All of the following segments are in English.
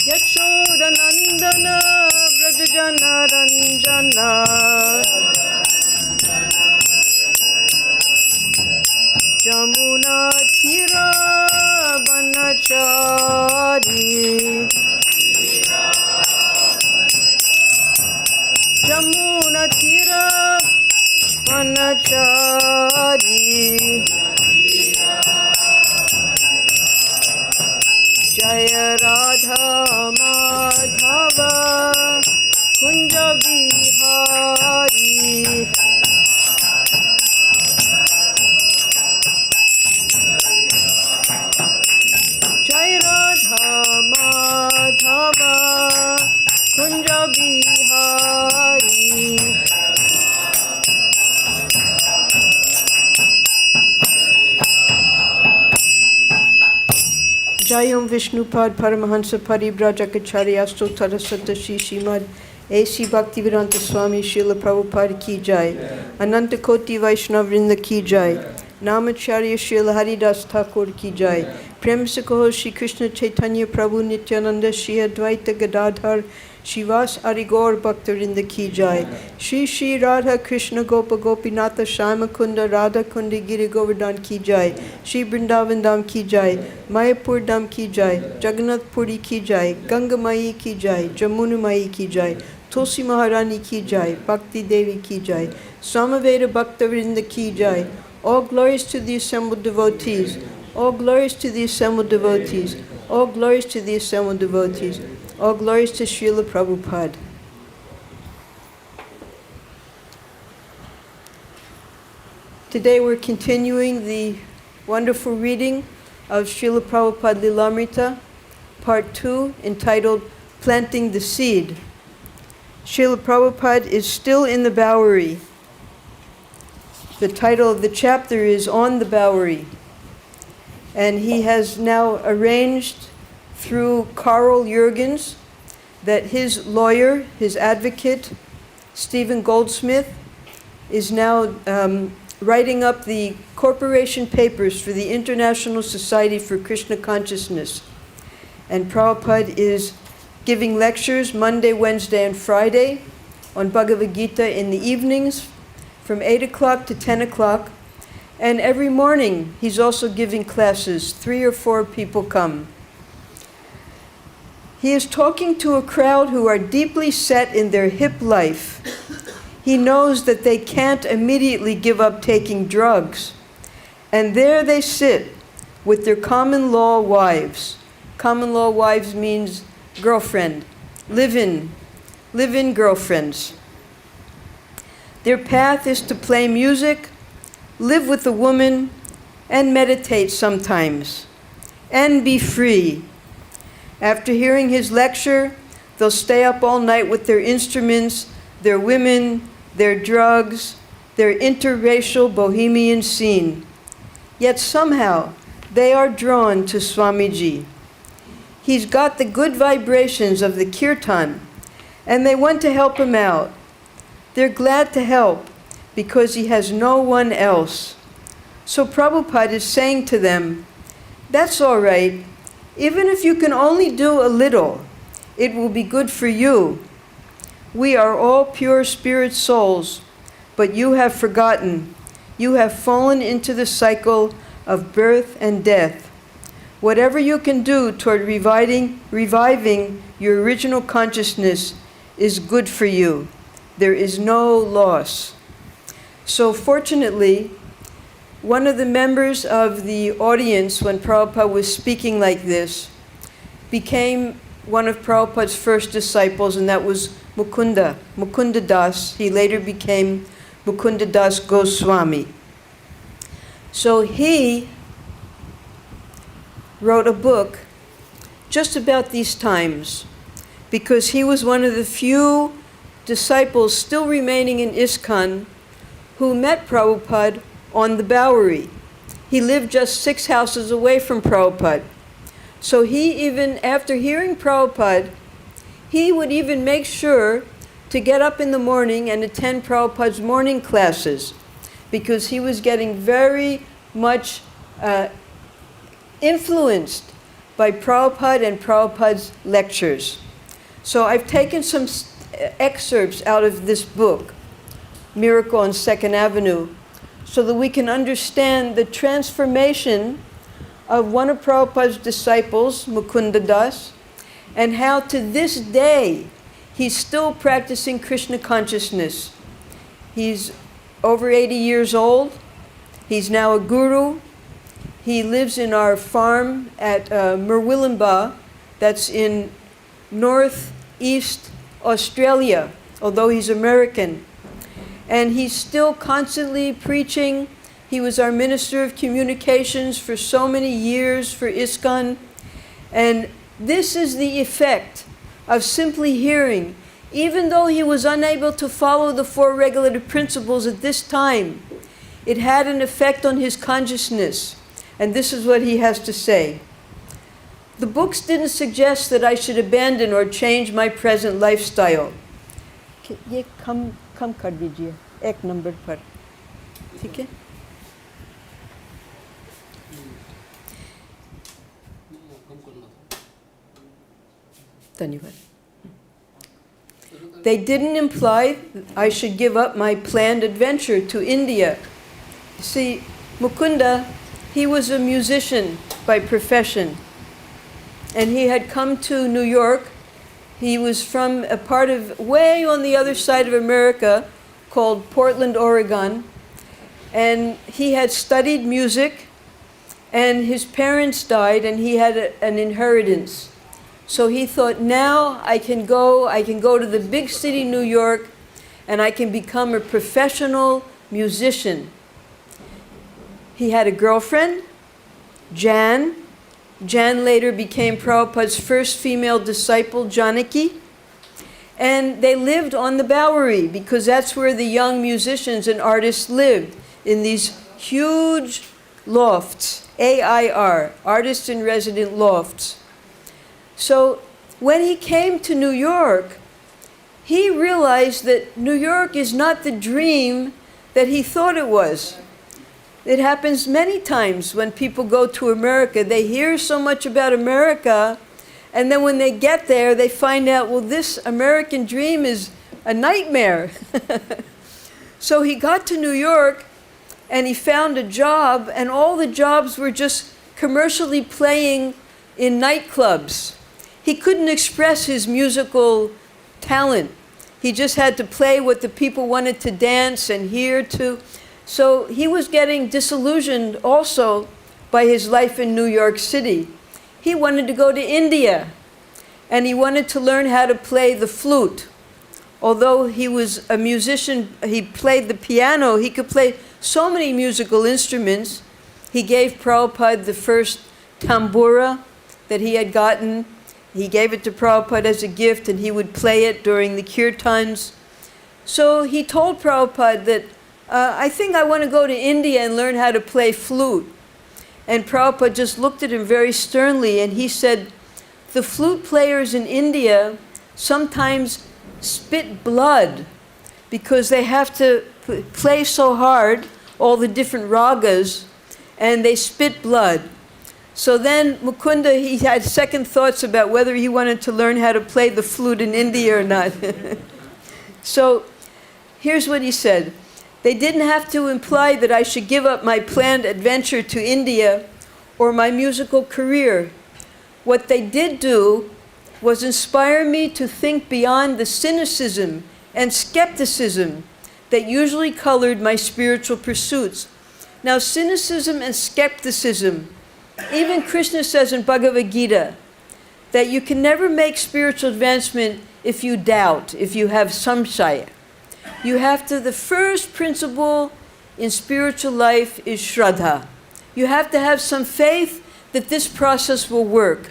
Yashodanandana Vrajajana Ranjana Jamuna Tira Banachari Jamuna Tira Banachari Jaya Radha Madhava Kunja Bihari Jaya Radha Madhava Kunja Bihari Jayam Vishnupad Paramahansa Paribrajakacharya Astotarasata Shishimad A.C. Bhaktivedanta Swami Srila Prabhupada Ki Jai Ananta Koti Vaishnavrinda Ki Jai Namacharya Srila Haridas Thakur Ki Jai Prem Sakaho Shri Krishna Chaitanya Prabhu Nityananda Shri Advaita Gadadhar Shivas Arigor Bhaktarinda Ki Jai Shri Shri Radha Krishna Gopa Gopinatha Shyamakunda Radha Kundi Giri Govardhan Ki Jai Shri Vrindavan Dham Ki Jai Mayapur Dham Ki Jai Jagannath Puri Ki Jai Ganga Mai Ki Jai Jamuna Mai Ki Jai Tulsi Maharani Ki Jai Bhakti Devi Ki Jai Samaveda Bhaktarinda Ki Jai. All glories to the assembled devotees. All glories to the assembled devotees. All glories to the assembled devotees. All glories to Srila Prabhupada. Today we're continuing the wonderful reading of Srila Prabhupada Lilamrita, Part 2, entitled Planting the Seed. Srila Prabhupada is still in the Bowery. The title of the chapter is On the Bowery. And he has now arranged through Carl Jurgens that his lawyer, his advocate, Stephen Goldsmith, is now writing up the corporation papers for the International Society for Krishna Consciousness. And Prabhupada is giving lectures Monday, Wednesday, and Friday on Bhagavad-Gita in the evenings from 8 o'clock to 10 o'clock. And every morning he's also giving classes. 3 or 4 people come. He is talking to a crowd who are deeply set in their hip life. He knows that they can't immediately give up taking drugs. And there they sit with their common law wives. Common law wives means girlfriend, live-in girlfriends. Their path is to play music, live with a woman, and meditate sometimes, and be free. After hearing his lecture, they'll stay up all night with their instruments, their women, their drugs, their interracial bohemian scene. Yet somehow, they are drawn to Swamiji. He's got the good vibrations of the kirtan, and they want to help him out. They're glad to help because he has no one else. So Prabhupada is saying to them, that's all right. Even if you can only do a little, it will be good for you. We are all pure spirit souls, but you have forgotten. You have fallen into the cycle of birth and death. Whatever you can do toward reviving your original consciousness is good for you. There is no loss. So fortunately, one of the members of the audience, when Prabhupada was speaking like this, became one of Prabhupada's first disciples, and that was Mukunda Das. He later became Mukunda Das Goswami. So he wrote a book just about these times, because he was one of the few disciples still remaining in ISKCON who met Prabhupada on the Bowery. He lived just 6 houses away from Prabhupada. So he even, after hearing Prabhupada, he would even make sure to get up in the morning and attend Prabhupada's morning classes, because he was getting very much influenced by Prabhupada and Prabhupada's lectures. So I've taken some excerpts out of this book, Miracle on Second Avenue, so that we can understand the transformation of one of Prabhupada's disciples, Mukunda Das, and how to this day he's still practicing Krishna consciousness. He's over 80 years old. He's now a guru. He lives in our farm at Murwillumbah, that's in northeast Australia, although he's American. And he's still constantly preaching. He was our Minister of Communications for so many years for ISKCON. And this is the effect of simply hearing. Even though he was unable to follow the four regulative principles at this time, it had an effect on his consciousness. And this is what he has to say. The books didn't suggest that I should abandon or change my present lifestyle. ये कम कर दीजिए एक number पर, ठीक है? धन्यवाद. They didn't imply I should give up my planned adventure to India. See, Mukunda, he was a musician by profession, and he had come to New York. He was from a part of way on the other side of America called Portland, Oregon, and he had studied music, and his parents died, and he had an inheritance. So he thought, now I can go to the big city, New York, and I can become a professional musician. He had a girlfriend, Jan. Jan later became Prabhupada's first female disciple, Janaki. And they lived on the Bowery because that's where the young musicians and artists lived, in these huge lofts, AIR, Artist in Resident Lofts. So when he came to New York, he realized that New York is not the dream that he thought it was. It happens many times when people go to America. They hear so much about America, and then when they get there, they find out, well, this American dream is a nightmare. So he got to New York, and he found a job, and all the jobs were just commercially playing in nightclubs. He couldn't express his musical talent. He just had to play what the people wanted to dance and hear to. So he was getting disillusioned also by his life in New York City. He wanted to go to India, and he wanted to learn how to play the flute. Although he was a musician, he played the piano, he could play so many musical instruments. He gave Prabhupada the first tambura that he had gotten. He gave it to Prabhupada as a gift, and he would play it during the kirtans. So he told Prabhupada that, I think I want to go to India and learn how to play flute. And Prabhupada just looked at him very sternly, and he said, the flute players in India sometimes spit blood because they have to play so hard, all the different ragas, and they spit blood. So then Mukunda, he had second thoughts about whether he wanted to learn how to play the flute in India or not. So here's what he said. They didn't have to imply that I should give up my planned adventure to India or my musical career. What they did do was inspire me to think beyond the cynicism and skepticism that usually colored my spiritual pursuits. Now, cynicism and skepticism, even Krishna says in Bhagavad-Gita that you can never make spiritual advancement if you doubt, if you have samshaya. You have to, the first principle in spiritual life is Shraddha. You have to have some faith that this process will work.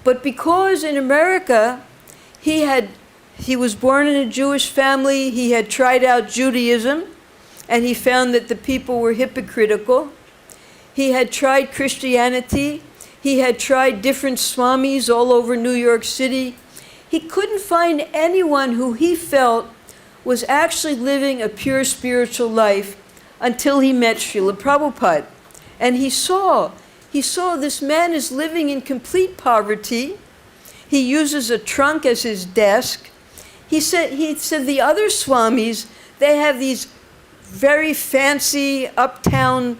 But because in America, he was born in a Jewish family, he had tried out Judaism, and he found that the people were hypocritical. He had tried Christianity. He had tried different swamis all over New York City. He couldn't find anyone who he felt was actually living a pure spiritual life until he met Srila Prabhupada. And he saw this man is living in complete poverty. He uses a trunk as his desk. He said the other swamis, they have these very fancy uptown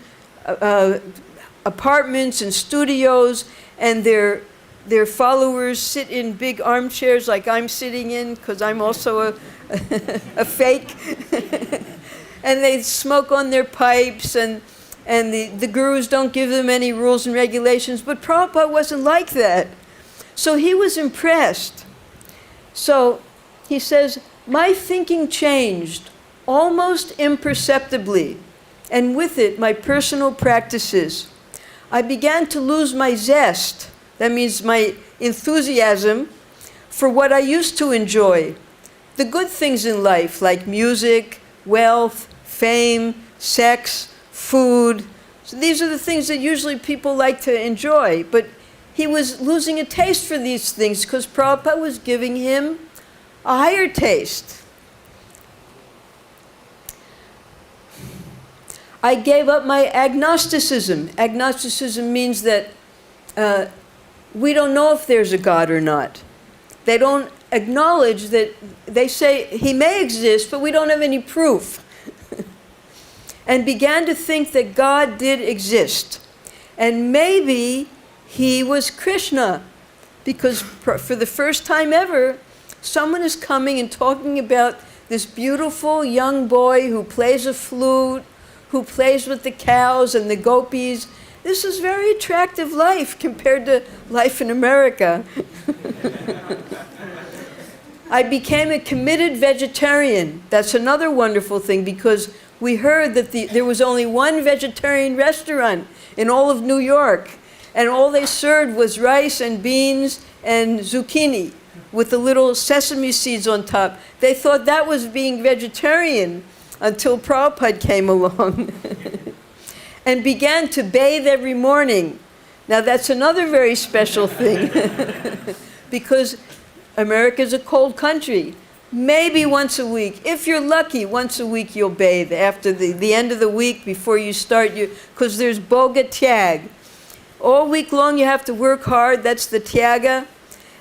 apartments and studios, and their followers sit in big armchairs like I'm sitting in, because I'm also a fake. And they smoke on their pipes, and the gurus don't give them any rules and regulations. But Prabhupada wasn't like that. So he was impressed. So he says, my thinking changed almost imperceptibly, and with it my personal practices. I began to lose my zest, that means my enthusiasm, for what I used to enjoy. The good things in life, like music, wealth, fame, sex, food. So these are the things that usually people like to enjoy. But he was losing a taste for these things because Prabhupada was giving him a higher taste. I gave up my agnosticism. Agnosticism means that we don't know if there's a God or not. They don't acknowledge that, they say he may exist, but we don't have any proof. And began to think that God did exist. And maybe he was Krishna, because for the first time ever, someone is coming and talking about this beautiful young boy who plays a flute, who plays with the cows and the gopis. This is very attractive life compared to life in America. I became a committed vegetarian. That's another wonderful thing, because we heard that there was only one vegetarian restaurant in all of New York, and all they served was rice and beans and zucchini with the little sesame seeds on top. They thought that was being vegetarian until Prabhupada came along and began to bathe every morning. Now that's another very special thing because America's a cold country. Maybe once a week. If you're lucky, once a week you'll bathe after the end of the week before you start, because there's Bhoga Tyag. All week long you have to work hard, that's the Tyaga.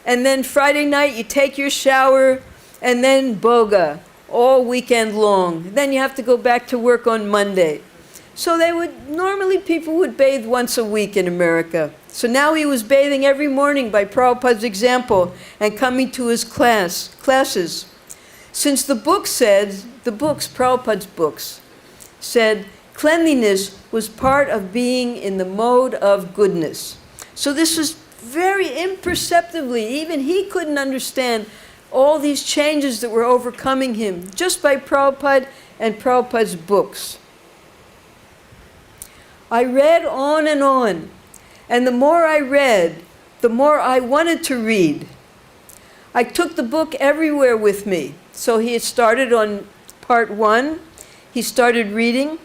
And then Friday night you take your shower, and then Bhoga, all weekend long. Then you have to go back to work on Monday. So normally people would bathe once a week in America. So now he was bathing every morning by Prabhupada's example and coming to his classes. Since Prabhupada's books, said cleanliness was part of being in the mode of goodness. So this was very imperceptibly, even he couldn't understand all these changes that were overcoming him just by Prabhupada and Prabhupada's books. I read on, and the more I read, the more I wanted to read. I took the book everywhere with me. So he had started on part 1, he started reading,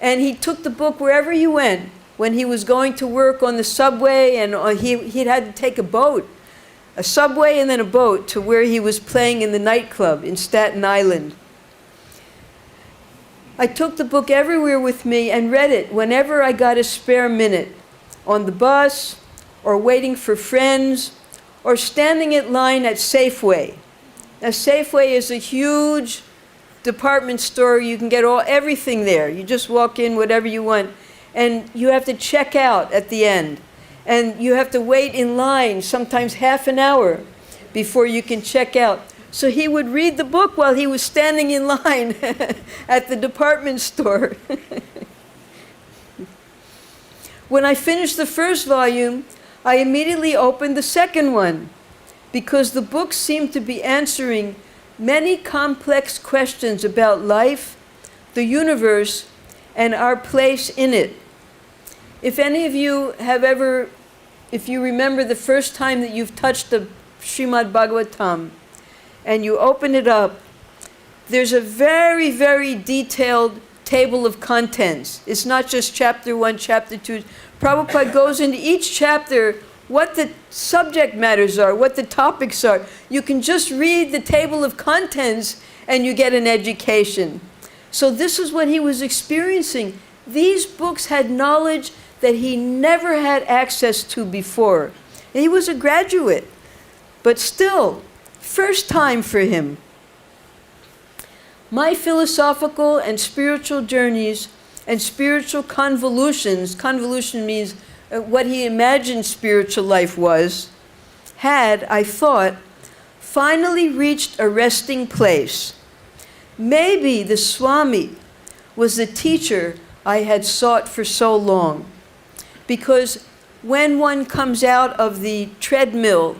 and he took the book wherever he went. When he was going to work on the subway, and he'd had to take a boat, a subway and then a boat to where he was playing in the nightclub in Staten Island. I took the book everywhere with me and read it whenever I got a spare minute, on the bus, or waiting for friends, or standing in line at Safeway. Now, Safeway is a huge department store. You can get everything there. You just walk in, whatever you want. And you have to check out at the end. And you have to wait in line, sometimes half an hour, before you can check out. So he would read the book while he was standing in line at the department store. When I finished the first volume, I immediately opened the second one, because the book seemed to be answering many complex questions about life, the universe, and our place in it. If any of you if you remember the first time that you've touched the Srimad Bhagavatam, and you open it up, there's a very, very detailed table of contents. It's not just chapter 1, chapter 2. Prabhupada goes into each chapter what the subject matters are, what the topics are. You can just read the table of contents and you get an education. So this is what he was experiencing. These books had knowledge that he never had access to before. And he was a graduate, but still, first time for him. My philosophical and spiritual journeys and spiritual convolutions, convolution means what he imagined spiritual life was, had, I thought, finally reached a resting place. Maybe the Swami was the teacher I had sought for so long. Because when one comes out of the treadmill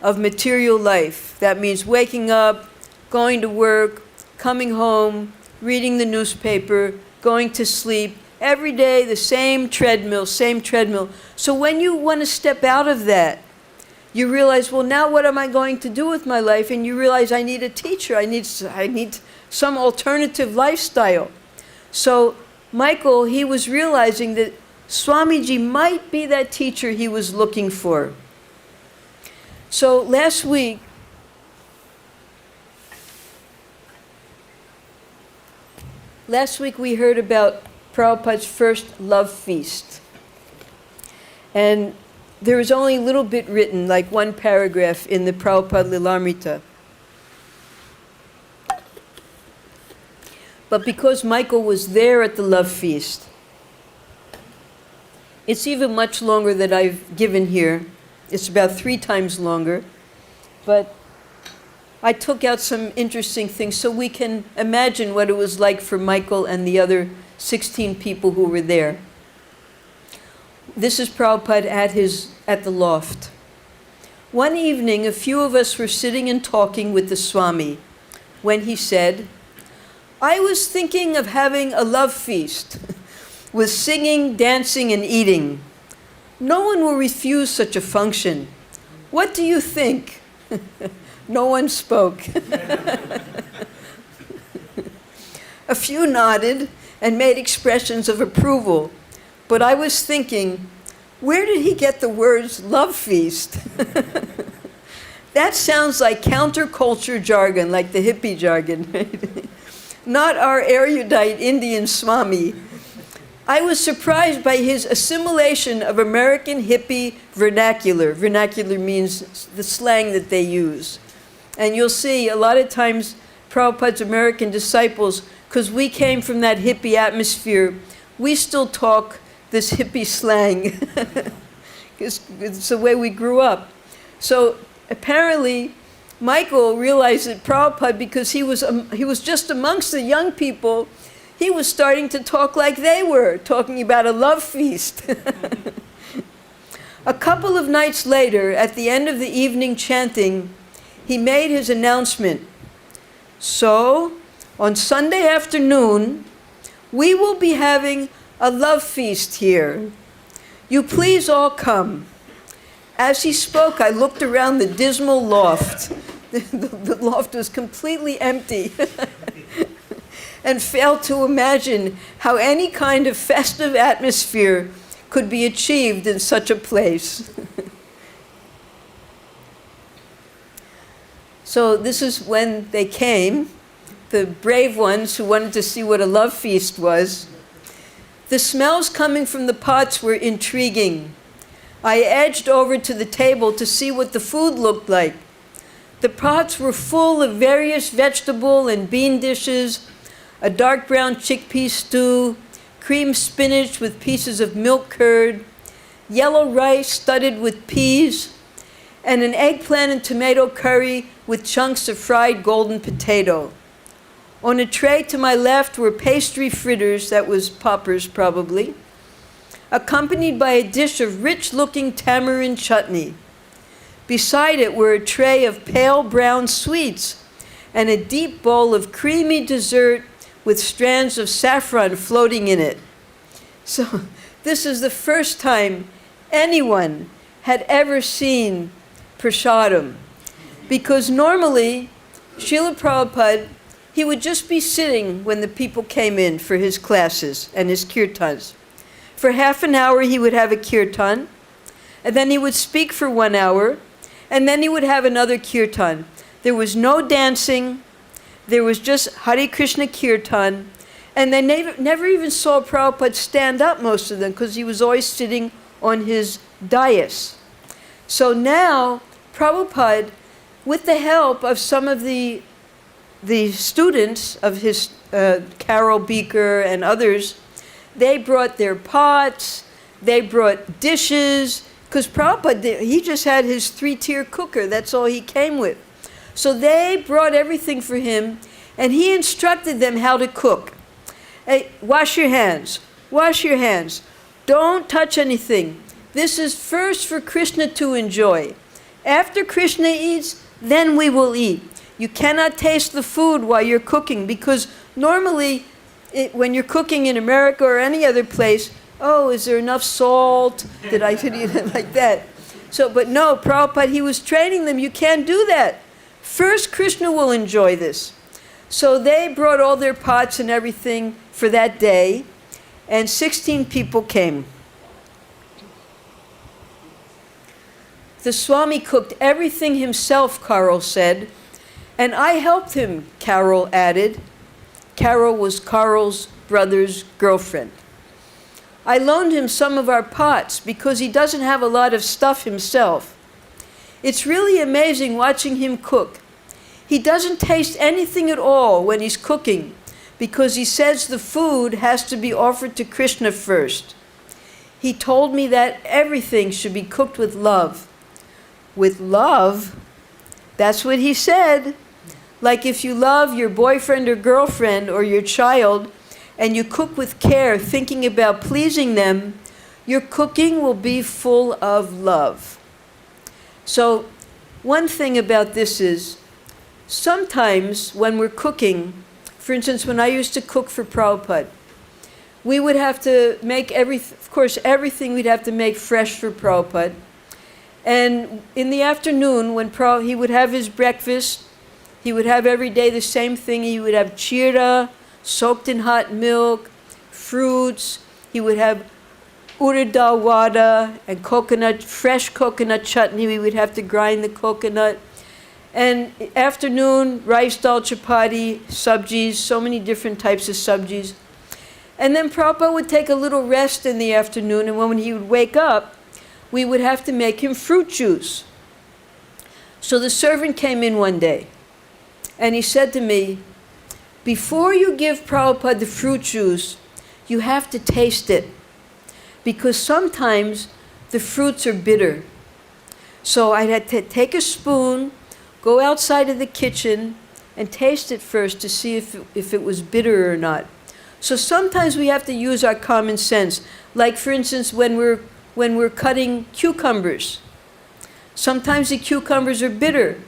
of material life, that means waking up, going to work, coming home, reading the newspaper, going to sleep, every day the same treadmill, same treadmill. So when you want to step out of that, you realize, well, now what am I going to do with my life? And you realize I need a teacher. I need some alternative lifestyle. So Michael, he was realizing that Swamiji might be that teacher he was looking for. So last week we heard about Prabhupada's first love feast. And there was only a little bit written, like one paragraph in the Prabhupada Lilamrita. But because Michael was there at the love feast, it's even much longer than I've given here. It's about 3 times longer. But I took out some interesting things so we can imagine what it was like for Michael and the other 16 people who were there. This is Prabhupada at the loft. One evening, a few of us were sitting and talking with the Swami when he said, I was thinking of having a love feast with singing, dancing, and eating. No one will refuse such a function. What do you think? No one spoke. A few nodded and made expressions of approval. But I was thinking, where did he get the words love feast? That sounds like counterculture jargon, like the hippie jargon, right? Not our erudite Indian Swami. I was surprised by his assimilation of American hippie vernacular. Vernacular means the slang that they use. And you'll see a lot of times Prabhupada's American disciples, because we came from that hippie atmosphere, we still talk this hippie slang. It's the way we grew up. So apparently Michael realized that Prabhupada, because he was just amongst the young people, he was starting to talk like they were, talking about a love feast. A couple of nights later, at the end of the evening chanting, he made his announcement. So, on Sunday afternoon, we will be having a love feast here. You please all come. As he spoke, I looked around the dismal loft. The loft was completely empty. And failed to imagine how any kind of festive atmosphere could be achieved in such a place. So this is when they came, the brave ones who wanted to see what a love feast was. The smells coming from the pots were intriguing. I edged over to the table to see what the food looked like. The pots were full of various vegetable and bean dishes, a dark brown chickpea stew, creamed spinach with pieces of milk curd, yellow rice studded with peas, and an eggplant and tomato curry with chunks of fried golden potato. On a tray to my left were pastry fritters, that was poppers probably, accompanied by a dish of rich-looking tamarind chutney. Beside it were a tray of pale brown sweets and a deep bowl of creamy dessert with strands of saffron floating in it. So this is the first time anyone had ever seen prasadam. Because normally, Srila Prabhupada, he would just be sitting when the people came in for his classes and his kirtans. For half an hour, he would have a kirtan, and then he would speak for 1 hour, and then he would have another kirtan. There was no dancing. There was just Hare Krishna kirtan, And they never even saw Prabhupada stand up, most of them, because he was always sitting on his dais. So now, Prabhupada, with the help of some of the students of his, Carol Beaker and others, they brought their pots, they brought dishes, because Prabhupada, he just had his 3-tier cooker, that's all he came with. So they brought everything for him, and he instructed them how to cook. Hey, wash your hands, wash your hands. Don't touch anything. This is first for Krishna to enjoy. After Krishna eats, then we will eat. You cannot taste the food while you're cooking, because normally when you're cooking in America or any other place, oh, is there enough salt? Did I do it like that? So, but no, Prabhupada, he was training them, you can't do that. First, Krishna will enjoy this. So they brought all their pots and everything for that day, and 16 people came. The Swami cooked everything himself, Carol said, and I helped him, Carol added. Carol was Carl's brother's girlfriend. I loaned him some of our pots because he doesn't have a lot of stuff himself. It's really amazing watching him cook. He doesn't taste anything at all when he's cooking because he says the food has to be offered to Krishna first. He told me that everything should be cooked with love. With love? That's what he said. Like if you love your boyfriend or girlfriend or your child and you cook with care, thinking about pleasing them, your cooking will be full of love. So one thing about this is, sometimes when we're cooking, for instance, when I used to cook for Prabhupada, we would have to make everything we'd have to make fresh for Prabhupada. And in the afternoon, when he would have his breakfast, he would have every day the same thing. He would have chira, soaked in hot milk, fruits. He would have urad dal wada and fresh coconut chutney. We would have to grind the coconut. And afternoon, rice dal chapati, sabjis, so many different types of sabjis. And then Prabhupada would take a little rest in the afternoon, and when he would wake up, we would have to make him fruit juice. So the servant came in one day, and he said to me, before you give Prabhupada the fruit juice, you have to taste it, because sometimes the fruits are bitter. So I had to take a spoon, go outside of the kitchen, and taste it first to see if it was bitter or not. So sometimes we have to use our common sense. Like for instance, when we're cutting cucumbers. Sometimes the cucumbers are bitter.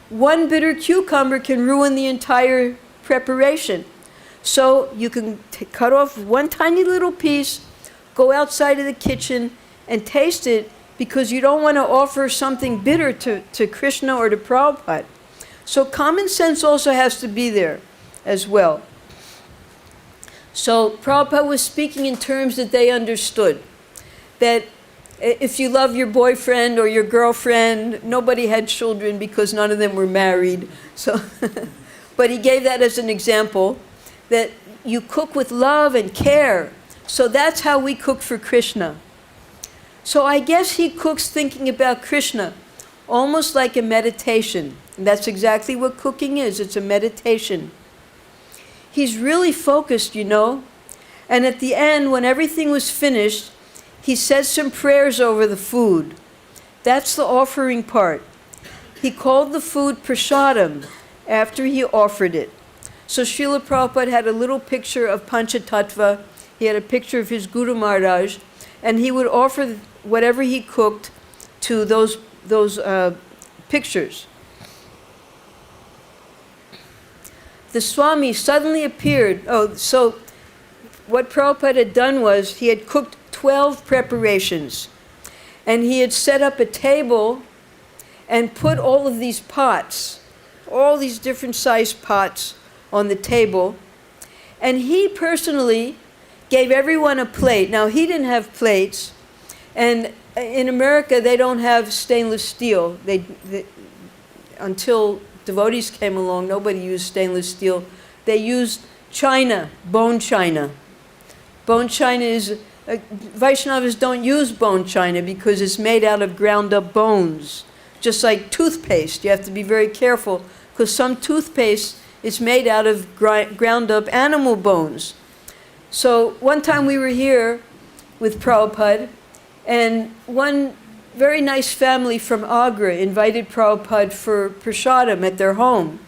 One bitter cucumber can ruin the entire preparation. So you can cut off one tiny little piece, go outside of the kitchen and taste it, because you don't want to offer something bitter to Krishna or to Prabhupada. So common sense also has to be there as well. So Prabhupada was speaking in terms that they understood. That if you love your boyfriend or your girlfriend, nobody had children because none of them were married. So, but he gave that as an example, that you cook with love and care. So that's how we cook for Krishna. So I guess he cooks thinking about Krishna, almost like a meditation. And that's exactly what cooking is. It's a meditation. He's really focused, you know. And at the end, when everything was finished, he said some prayers over the food. That's the offering part. He called the food prasadam after he offered it. So Srila Prabhupada had a little picture of Panchatattva. He had a picture of his Guru Maharaj, and he would offer whatever he cooked to those pictures. The Swami suddenly appeared. So what Prabhupada had done was he had cooked 12 preparations, and he had set up a table and put all of these pots, all these different sized pots on the table, and he personally gave everyone a plate. Now he didn't have plates, and in America they don't have stainless steel. Until devotees came along, nobody used stainless steel. They used China, bone china. Bone china is, Vaishnavas don't use bone china because it's made out of ground up bones. Just like toothpaste, you have to be very careful because some toothpaste is made out of ground up animal bones. So one time we were here with Prabhupada, and one very nice family from Agra invited Prabhupada for prasadam at their home.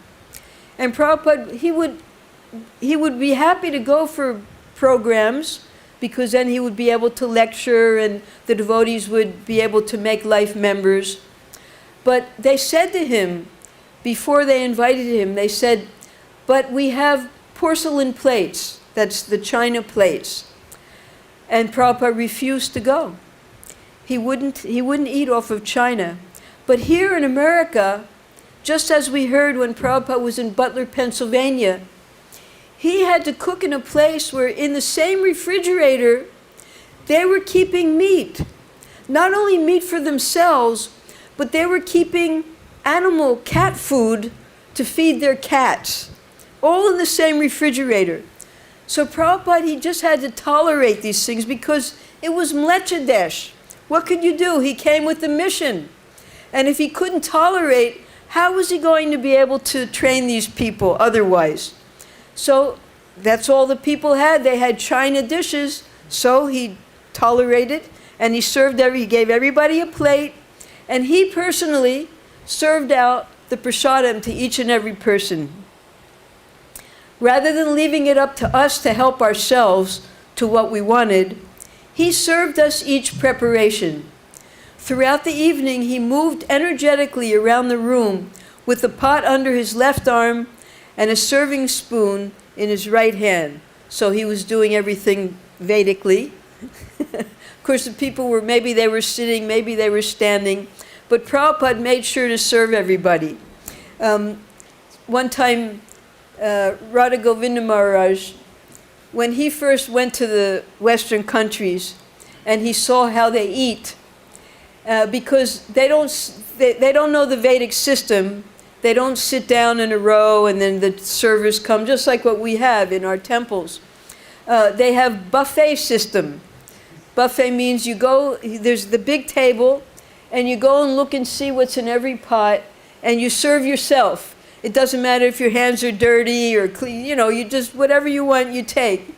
And Prabhupada, he would be happy to go for programs because then he would be able to lecture and the devotees would be able to make life members. But they said to him, before they invited him, they said, but we have porcelain plates, that's the china plates. And Prabhupada refused to go. He wouldn't eat off of china. But here in America, just as we heard when Prabhupada was in Butler, Pennsylvania, he had to cook in a place where in the same refrigerator, they were keeping meat. Not only meat for themselves, but they were keeping animal cat food to feed their cats, all in the same refrigerator. So Prabhupada, he just had to tolerate these things because it was Mlechadesh. What could you do? He came with the mission. And if he couldn't tolerate, how was he going to be able to train these people otherwise? So that's all the people had. They had china dishes. So he tolerated and he gave everybody a plate. And he personally served out the prasadam to each and every person. Rather than leaving it up to us to help ourselves to what we wanted, he served us each preparation. Throughout the evening, he moved energetically around the room with the pot under his left arm and a serving spoon in his right hand. So he was doing everything Vedically. Of course, the people were, maybe they were sitting, maybe they were standing, but Prabhupada made sure to serve everybody. One time, Radha Govinda Maharaj, when he first went to the Western countries and he saw how they eat, because they don't know the Vedic system, they don't sit down in a row and then the servers come, just like what we have in our temples. They have buffet system. Buffet means you go, there's the big table, and you go and look and see what's in every pot, and you serve yourself. It doesn't matter if your hands are dirty or clean, you just, whatever you want, you take.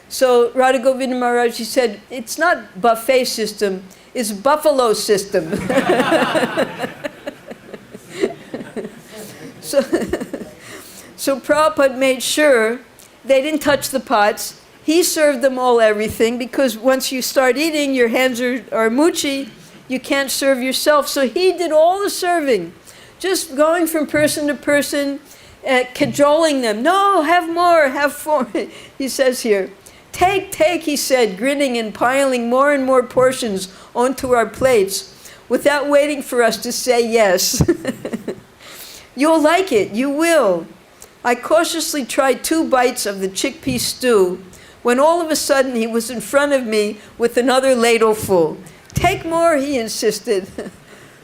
So Radha Govinda Maharaj, he said, it's not buffet system, it's buffalo system. So Prabhupada made sure they didn't touch the pots. He served them all everything, because once you start eating, your hands are muchi, you can't serve yourself. So he did all the serving, just going from person to person, cajoling them. No, have more, have more. He says here, take, he said, grinning and piling more and more portions onto our plates without waiting for us to say yes. You'll like it, you will. I cautiously tried 2 bites of the chickpea stew when all of a sudden he was in front of me with another ladle full. Take more, he insisted.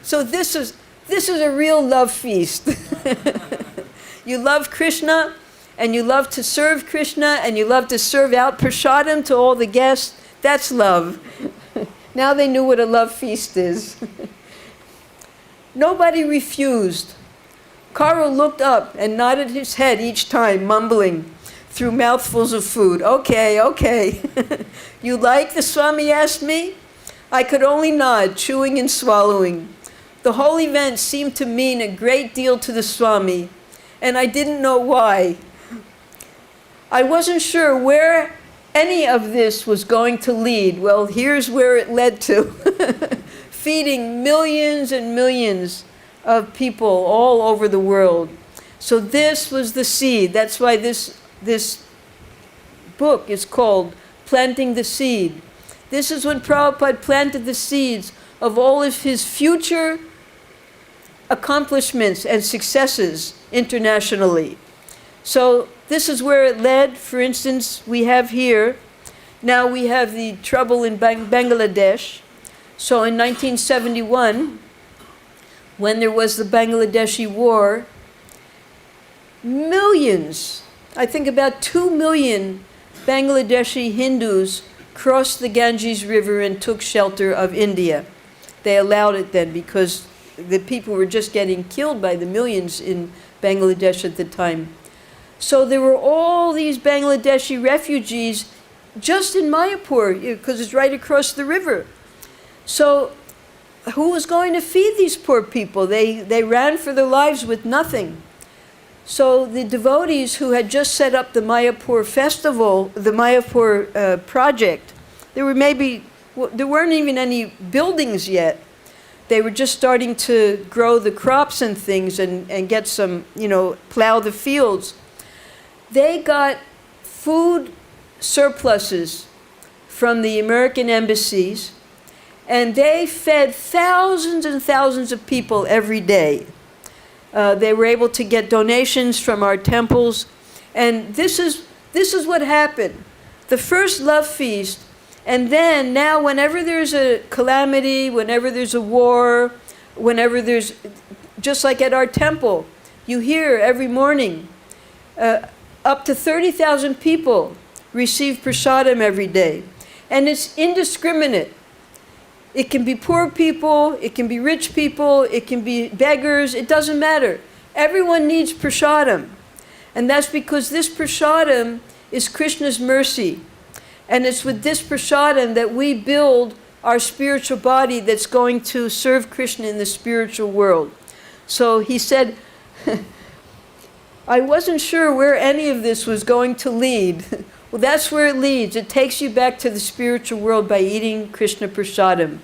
So this is a real love feast. You love Krishna, and you love to serve Krishna, and you love to serve out prasadam to all the guests. That's love. Now they knew what a love feast is. Nobody refused. Karo looked up and nodded his head each time, mumbling through mouthfuls of food. Okay. You like, the Swami asked me? I could only nod, chewing and swallowing. The whole event seemed to mean a great deal to the Swami, and I didn't know why. I wasn't sure where any of this was going to lead. Well, here's where it led to. Feeding millions and millions of people all over the world. So this was the seed. That's why this book is called Planting the Seed. This is when Prabhupada planted the seeds of all of his future accomplishments and successes internationally. So this is where it led. For instance, we have here, now we have the trouble in Bangladesh. So in 1971, when there was the Bangladeshi war, millions I think about 2 million Bangladeshi Hindus crossed the Ganges River and took shelter of India. They allowed it then because the people were just getting killed by the millions in Bangladesh at the time. So there were all these Bangladeshi refugees just in Mayapur, because it's right across the river. So who was going to feed these poor people? They ran for their lives with nothing. So the devotees who had just set up the Mayapur festival, the Mayapur project, there weren't even any buildings yet. They were just starting to grow the crops and things and get some, plow the fields. They got food surpluses from the American embassies, and they fed thousands and thousands of people every day. They were able to get donations from our temples, and this is what happened. The first love feast, and then now whenever there's a calamity, whenever there's a war, whenever there's, just like at our temple, you hear every morning, up to 30,000 people receive prasadam every day. And it's indiscriminate. It can be poor people, it can be rich people, it can be beggars, it doesn't matter. Everyone needs prasadam. And that's because this prasadam is Krishna's mercy. And it's with this prasadam that we build our spiritual body that's going to serve Krishna in the spiritual world. So he said, I wasn't sure where any of this was going to lead. Well, that's where it leads. It takes you back to the spiritual world by eating Krishna prasadam.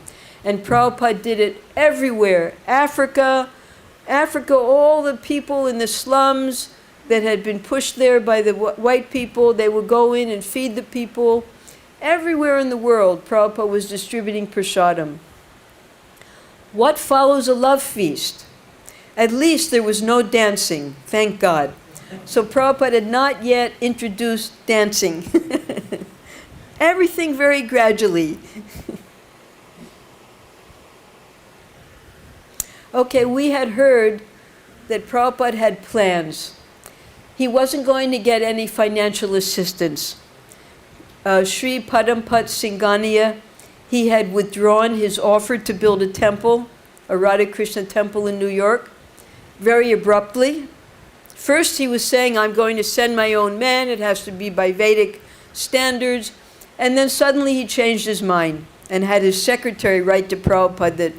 And Prabhupada did it everywhere. Africa, all the people in the slums that had been pushed there by the white people, they would go in and feed the people. Everywhere in the world, Prabhupada was distributing prasadam. What follows a love feast? At least there was no dancing, thank God. So Prabhupada had not yet introduced dancing. Everything very gradually. Okay, we had heard that Prabhupada had plans. He wasn't going to get any financial assistance. Sri Padampat Singhania, he had withdrawn his offer to build a temple, a Radha Krishna temple in New York, very abruptly. First he was saying, I'm going to send my own men, it has to be by Vedic standards. And then suddenly he changed his mind and had his secretary write to Prabhupada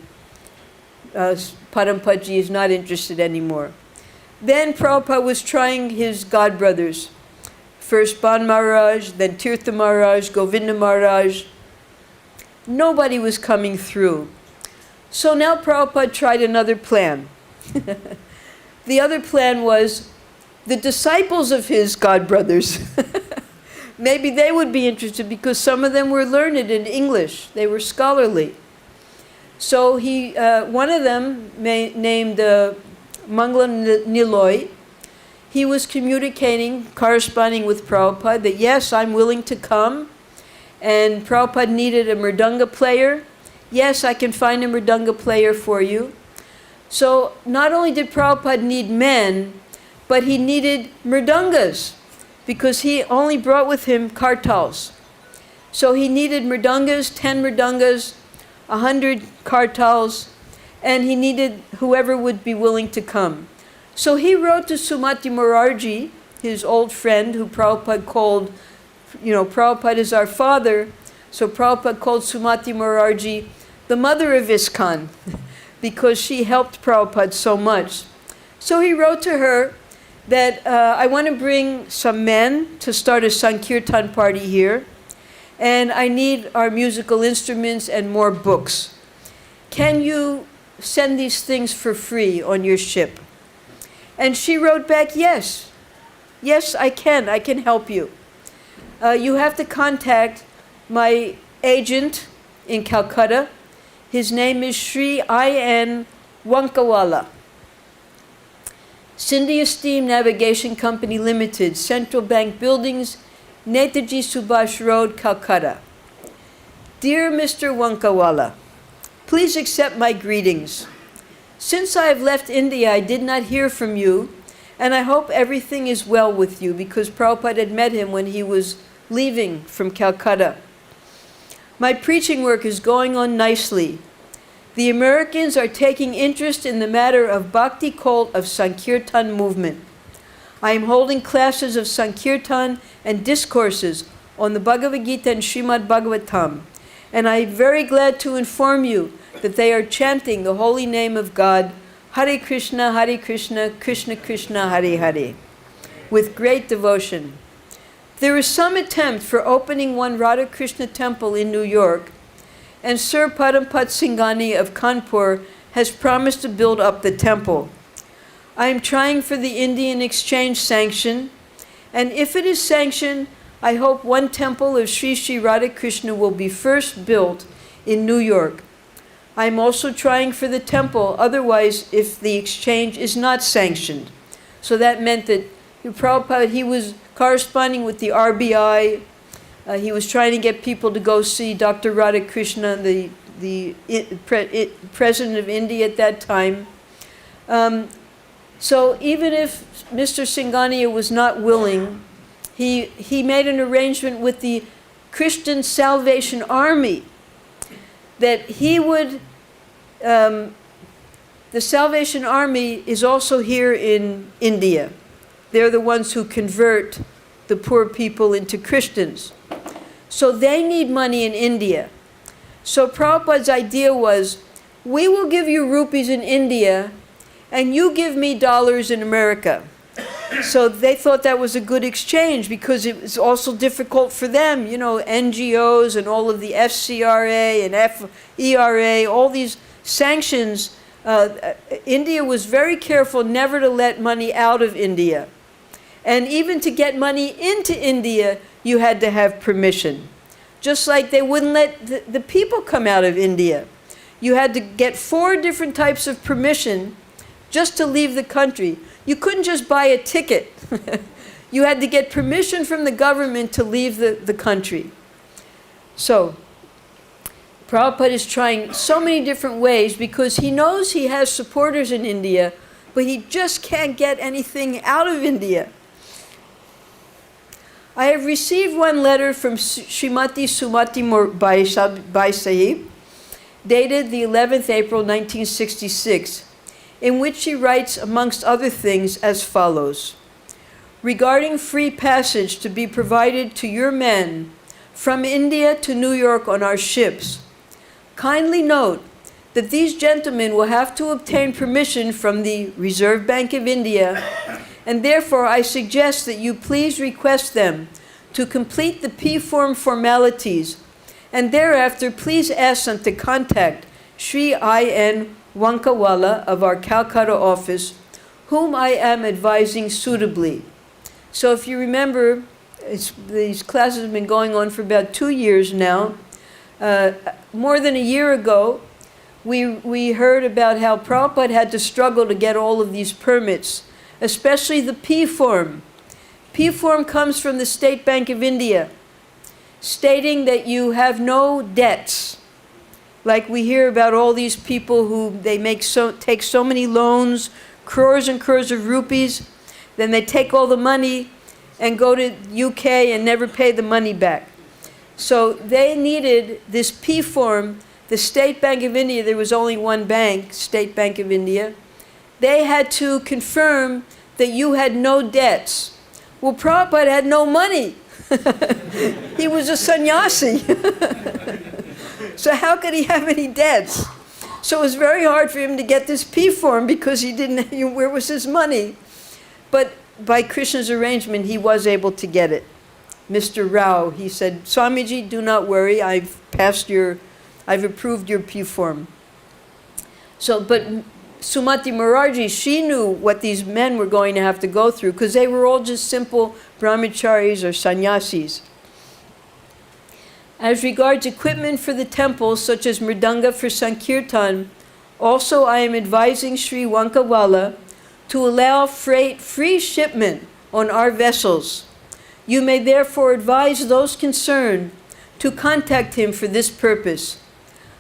that Padampaji is not interested anymore. Then Prabhupada was trying his godbrothers. First Ban Maharaj, then Tirtha Maharaj, Govinda Maharaj. Nobody was coming through. So now Prabhupada tried another plan. The other plan was the disciples of his godbrothers. Maybe they would be interested because some of them were learned in English. They were scholarly. So he, one of them, named Mangala Niloy, he was communicating, corresponding with Prabhupada, that yes, I'm willing to come. And Prabhupada needed a mridanga player. Yes, I can find a mridanga player for you. So not only did Prabhupada need men, but he needed mridangas, because he only brought with him kartals. So he needed mridangas, 10 mridangas, 100 kartals, and he needed whoever would be willing to come. So he wrote to Sumati Morarji, his old friend, who Prabhupada called, Prabhupada is our father, so Prabhupada called Sumati Morarji the mother of ISKCON, because she helped Prabhupada so much. So he wrote to her that I want to bring some men to start a Sankirtan party here, and I need our musical instruments and more books. Can you send these things for free on your ship? And she wrote back, yes. Yes, I can help you. You have to contact my agent in Calcutta. His name is Sri I.N. Wankawala. Sindhi Steam Navigation Company Limited, Central Bank Buildings, Netaji Subhash Road, Calcutta. Dear Mr. Wankawala, please accept my greetings. Since I have left India, I did not hear from you, And I hope everything is well with you, because Prabhupada had met him when he was leaving from Calcutta. My preaching work is going on nicely. The Americans are taking interest in the matter of Bhakti cult of Sankirtan movement. I am holding classes of Sankirtan and discourses on the Bhagavad-Gita and Srimad Bhagavatam, and I am very glad to inform you that they are chanting the holy name of God, Hare Krishna, Krishna Krishna, Hare Hare, with great devotion. There is some attempt for opening one Radha Krishna temple in New York, and Sir Padampat Singhani of Kanpur has promised to build up the temple. I am trying for the Indian exchange sanction, and if it is sanctioned, I hope one temple of Sri Sri Radha Krishna will be first built in New York. I am also trying for the temple, otherwise if the exchange is not sanctioned. So that meant that Prabhupada, he was corresponding with the RBI. He was trying to get people to go see Dr. Radha Krishna, the president of India at that time. So even if Mr. Singhania was not willing, he made an arrangement with the Christian Salvation Army that he would, the Salvation Army is also here in India. They're the ones who convert the poor people into Christians. So they need money in India. So Prabhupada's idea was, we will give you rupees in India, and you give me dollars in America. So they thought that was a good exchange, because it was also difficult for them, you know, NGOs and all of the FCRA and FERA, all these sanctions. India was very careful never to let money out of India. And even to get money into India, you had to have permission. Just like they wouldn't let the people come out of India. You had to get 4 different types of permission just to leave the country. You couldn't just buy a ticket. You had to get permission from the government to leave the country. So, Prabhupada is trying so many different ways, because he knows he has supporters in India, but he just can't get anything out of India. I have received one letter from Srimati Sumati Bai Sahib, dated the 11th April 1966, in which she writes, amongst other things, as follows. Regarding free passage to be provided to your men from India to New York on our ships, kindly note that these gentlemen will have to obtain permission from the Reserve Bank of India, and therefore I suggest that you please request them to complete the P-form formalities, and thereafter please ask them to contact Sri I.N. Wankawala of our Calcutta office, whom I am advising suitably. So if you remember, these classes have been going on for about 2 years now. More than a year ago, we heard about how Prabhupada had to struggle to get all of these permits, especially the P-form. P-form comes from the State Bank of India, stating that you have no debts. Like we hear about all these people who they take so many loans, crores and crores of rupees, then they take all the money and go to UK and never pay the money back. So they needed this P-form. The State Bank of India, there was only one bank, State Bank of India. They had to confirm that you had no debts. Well, Prabhupada had no money. He was a sannyasi. So how could he have any debts? So it was very hard for him to get this P-form, because he didn't, where was his money? But by Krishna's arrangement, he was able to get it. Mr. Rao, he said, Swamiji, do not worry, I've approved your P-form. So, but Sumati Morarji, she knew what these men were going to have to go through, because they were all just simple brahmacharis or sannyasis. As regards equipment for the temple, such as mridanga for Sankirtan, also I am advising Sri Wankawala to allow free shipment on our vessels. You may therefore advise those concerned to contact him for this purpose.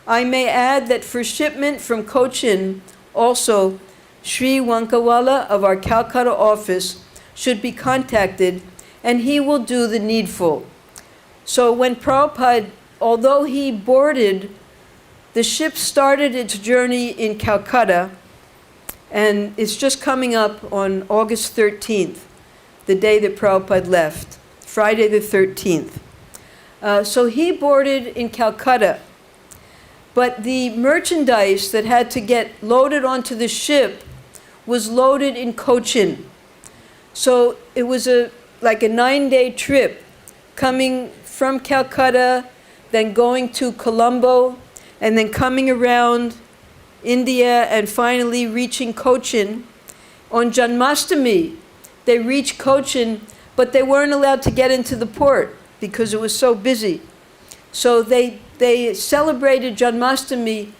I may add that for shipment from Cochin, also, Sri Wankawala of our Calcutta office should be contacted, and he will do the needful. So when Prabhupada, although he boarded, the ship started its journey in Calcutta, and it's just coming up on August 13th, the day that Prabhupada left, Friday the 13th. So he boarded in Calcutta, but the merchandise that had to get loaded onto the ship was loaded in Cochin. So it was like a 9-day trip, coming from Calcutta, then going to Colombo, and then coming around India, and finally reaching Cochin. On Janmashtami, they reached Cochin, but they weren't allowed to get into the port because it was so busy. So they celebrated Janmashtami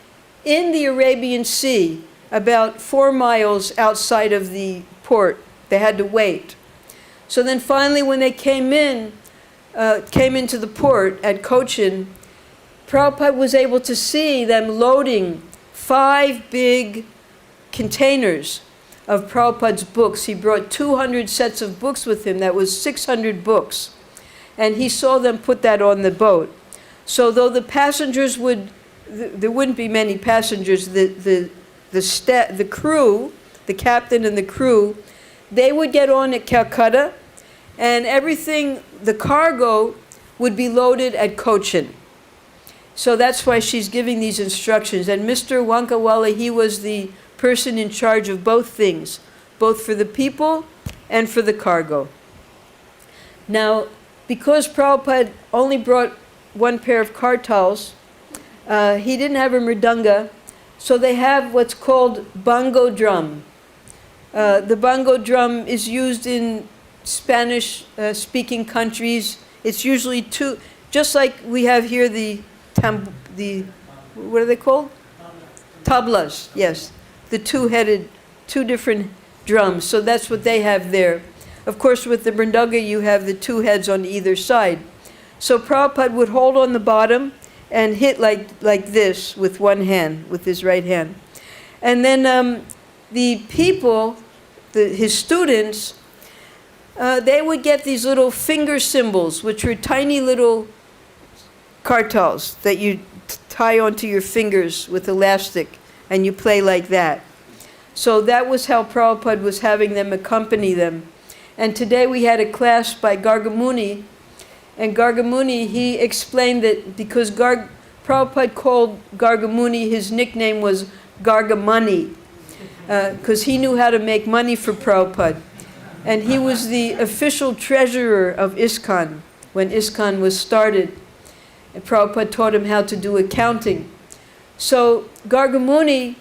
in the Arabian Sea, about 4 miles outside of the port. They had to wait. So then finally, when they came into the port at Cochin, Prabhupada was able to see them loading 5 big containers of Prabhupada's books. He brought 200 sets of books with him. That was 600 books. And he saw them put that on the boat. So though the passengers there wouldn't be many passengers, the crew, the captain and the crew, they would get on at Calcutta, and everything, the cargo, would be loaded at Cochin. So that's why she's giving these instructions. And Mr. Wankawala, he was the person in charge of both things, both for the people and for the cargo. Now, because Prabhupada only brought 1 pair of kartals, he didn't have a mridanga, so they have what's called bongo drum. The bongo drum is used in Spanish-speaking countries. It's usually 2, just like we have here the what are they called? Tablas, yes. The 2-headed, 2 different drums. So that's what they have there. Of course, with the mridanga, you have the 2 heads on either side. So Prabhupada would hold on the bottom and hit like this with one hand, with his right hand. And then the people, his students, they would get these little finger cymbals, which were tiny little kartals that you tie onto your fingers with elastic, and you play like that. So that was how Prabhupada was having them accompany them. And today we had a class by Gargamuni, and Gargamuni, he explained that because Prabhupada called Gargamuni, his nickname was Gargamani, because he knew how to make money for Prabhupada. And he was the official treasurer of ISKCON when ISKCON was started. And Prabhupada taught him how to do accounting. So Gargamuni,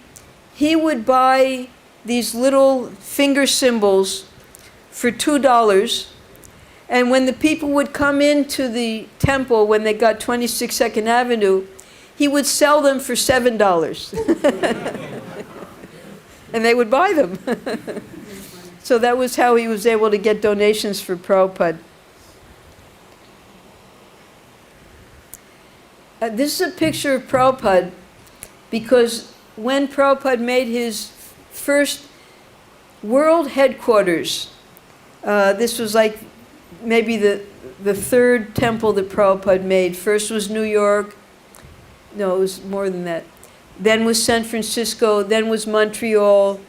he would buy these little finger cymbals for $2. And when the people would come into the temple, when they got 22nd Avenue, he would sell them for $7. And they would buy them. So that was how he was able to get donations for Prabhupada. This is a picture of Prabhupada because when Prabhupada made his first world headquarters, this was like maybe the 3rd temple that Prabhupada made. First was New York. No, it was more than that. Then was San Francisco. Then was Montreal.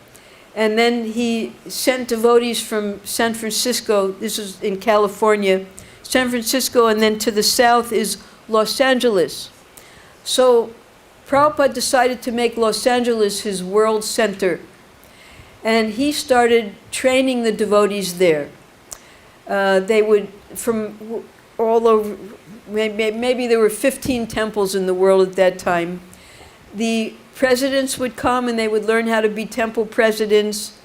And then he sent devotees from San Francisco. This is in California. San Francisco, and then to the south is Los Angeles. So Prabhupada decided to make Los Angeles his world center. And he started training the devotees there. They would, from all over, maybe there were 15 temples in the world at that time. The presidents would come and they would learn how to be temple presidents.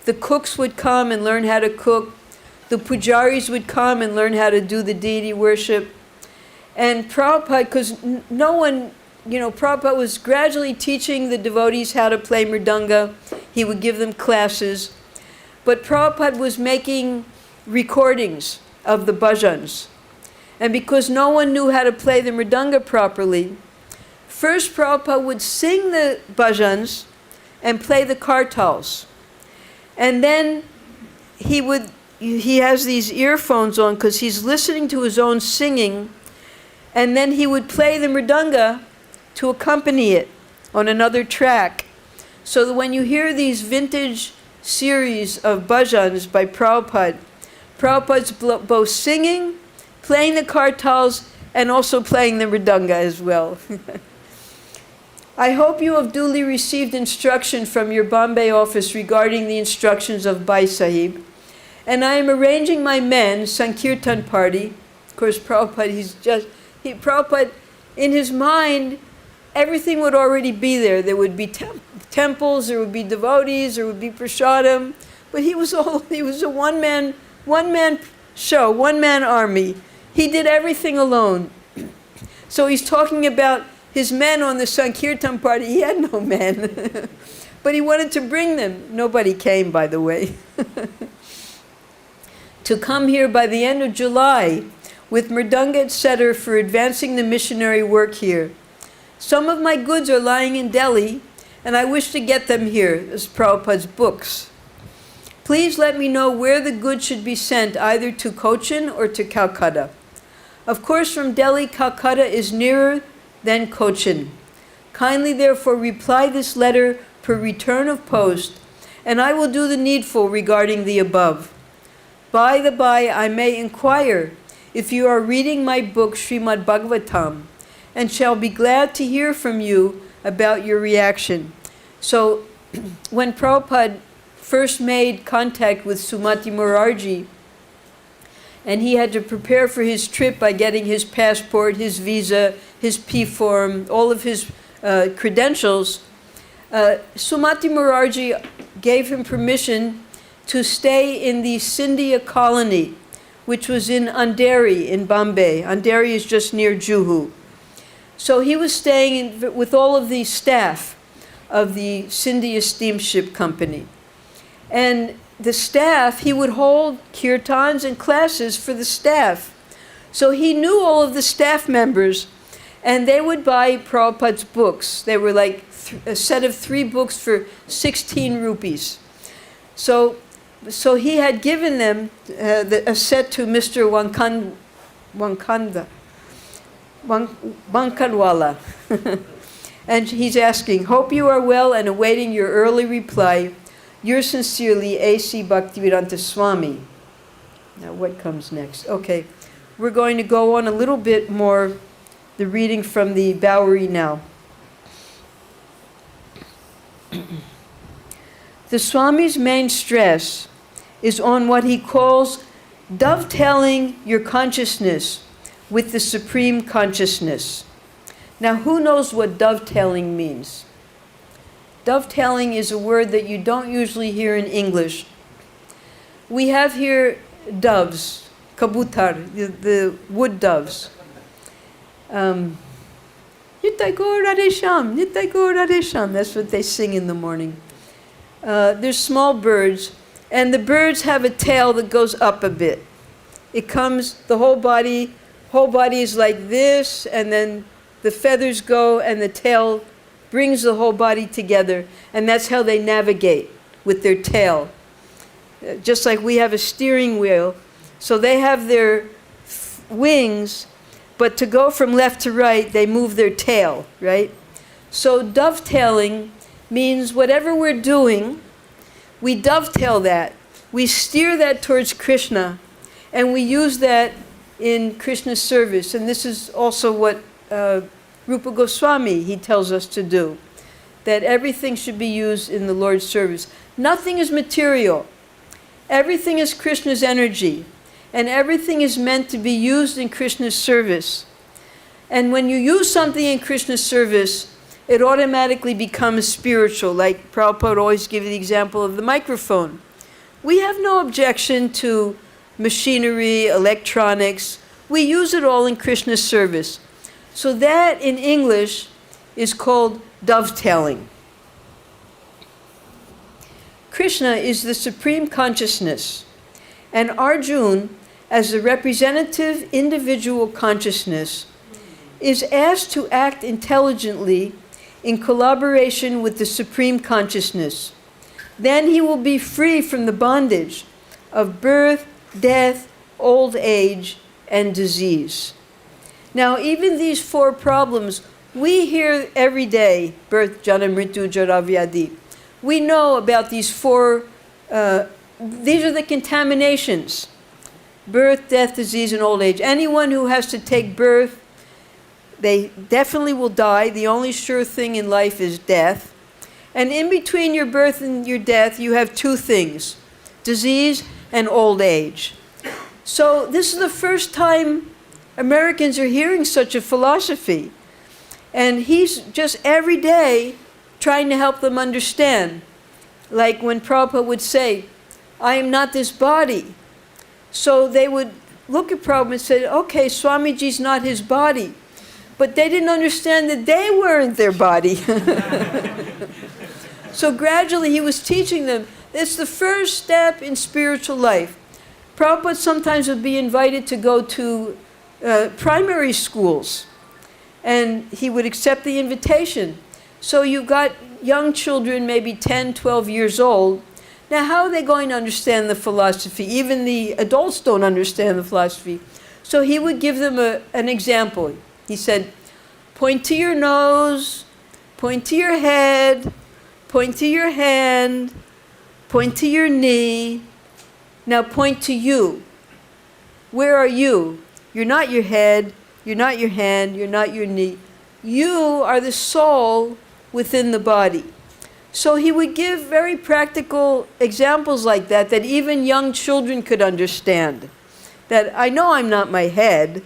The cooks would come and learn how to cook. The pujaris would come and learn how to do the deity worship. And Prabhupada, because no one, Prabhupada was gradually teaching the devotees how to play mridanga. He would give them classes. But Prabhupada was making recordings of the bhajans. And because no one knew how to play the mridanga properly, first Prabhupada would sing the bhajans and play the kartals. And then he has these earphones on because he's listening to his own singing, and then he would play the mridanga to accompany it on another track. So that when you hear these vintage series of bhajans by Prabhupada, Prabhupada's both singing, playing the kartals, and also playing the mridanga as well. I hope you have duly received instruction from your Bombay office regarding the instructions of Bhai Sahib. And I am arranging my men, Sankirtan party. Of course, Prabhupada, Prabhupada, in his mind, everything would already be there. There would be temples, there would be devotees, there would be prasadam. But he was a one-man show, one-man army. He did everything alone. So he's talking about his men on the Sankirtan party. He had no men. But he wanted to bring them. Nobody came, by the way. To come here by the end of July with mridanga, etc., for advancing the missionary work here. Some of my goods are lying in Delhi, and I wish to get them here as Prabhupada's books. Please let me know where the goods should be sent, either to Cochin or to Calcutta. Of course, from Delhi, Calcutta is nearer than Cochin. Kindly therefore reply this letter per return of post, and I will do the needful regarding the above. By the by, I may inquire if you are reading my book, Srimad Bhagavatam, and shall be glad to hear from you about your reaction. So, when Prabhupada first made contact with Sumati Morarji, and he had to prepare for his trip by getting his passport, his visa, his P-form, all of his credentials, Sumati Morarji gave him permission to stay in the Scindia colony, which was in Andheri in Bombay. Andheri is just near Juhu. So he was staying with all of the staff of the Scindia Steamship Company. And the staff, he would hold kirtans and classes for the staff. So he knew all of the staff members, and they would buy Prabhupada's books. They were like a set of 3 books for 16 rupees. So he had given them a set to Mr. Wankanwala. And he's asking, hope you are well and awaiting your early reply. Yours sincerely, A.C. Bhaktivedanta Swami. Now what comes next? Okay, we're going to go on a little bit more, the reading from the Bowery now. The Swami's main stress is on what he calls dovetailing your consciousness with the Supreme Consciousness. Now, who knows what dovetailing means? Dovetailing is a word that you don't usually hear in English. We have here doves, kabutar, the wood doves. Nitai Gaur Radhe Shyam, Nitai Gaur Radhe Shyam. That's what they sing in the morning. They're small birds, and the birds have a tail that goes up a bit. It comes, the whole body is like this, and then the feathers go, and the tail brings the whole body together, and that's how they navigate, with their tail. Just like we have a steering wheel, so they have their wings, but to go from left to right, they move their tail, right? So dovetailing means whatever we're doing, we dovetail that. We steer that towards Krishna, and we use that in Krishna's service. And this is also what Rupa Goswami, he tells us to do, that everything should be used in the Lord's service. Nothing is material. Everything is Krishna's energy, and everything is meant to be used in Krishna's service. And when you use something in Krishna's service, it automatically becomes spiritual. Like Prabhupada always gives the example of the microphone. We have no objection to machinery, electronics. We use it all in Krishna's service. So that in English is called dovetailing. Krishna is the Supreme Consciousness, and Arjuna, as the representative individual consciousness, is asked to act intelligently in collaboration with the Supreme Consciousness. Then he will be free from the bondage of birth, death, old age, and disease. Now, even these 4 problems, we hear every day, birth, jana, mritu, jara, vyadi. We know about these 4, these are the contaminations. Birth, death, disease, and old age. Anyone who has to take birth, they definitely will die. The only sure thing in life is death. And in between your birth and your death, you have 2 things, disease and old age. So this is the first time Americans are hearing such a philosophy. And he's just every day trying to help them understand. Like when Prabhupada would say, I am not this body. So they would look at Prabhupada and say, okay, Swamiji's not his body. But they didn't understand that they weren't their body. So gradually he was teaching them, it's the first step in spiritual life. Prabhupada sometimes would be invited to go to primary schools, and he would accept the invitation. So you've got young children, maybe 10, 12 years old. Now how are they going to understand the philosophy? Even the adults don't understand the philosophy. So he would give them an example. He said, point to your nose, point to your head, point to your hand, point to your knee. Now point to you. Where are you? You're not your head, you're not your hand, you're not your knee. You are the soul within the body. So he would give very practical examples like that, that even young children could understand. That I know I'm not my head,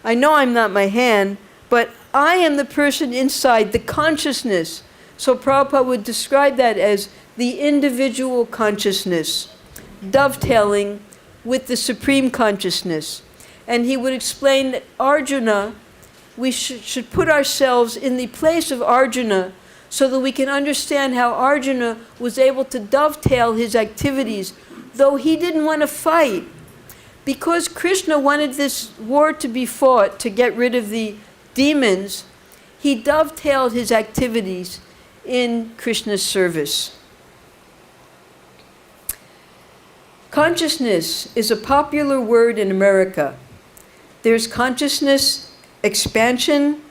I know I'm not my hand, but I am the person inside, the consciousness. So Prabhupada would describe that as the individual consciousness, dovetailing with the supreme consciousness. And he would explain that Arjuna, we should put ourselves in the place of Arjuna so that we can understand how Arjuna was able to dovetail his activities, though he didn't want to fight. Because Krishna wanted this war to be fought to get rid of the demons, he dovetailed his activities in Krishna's service. Consciousness is a popular word in America. There's consciousness expansion.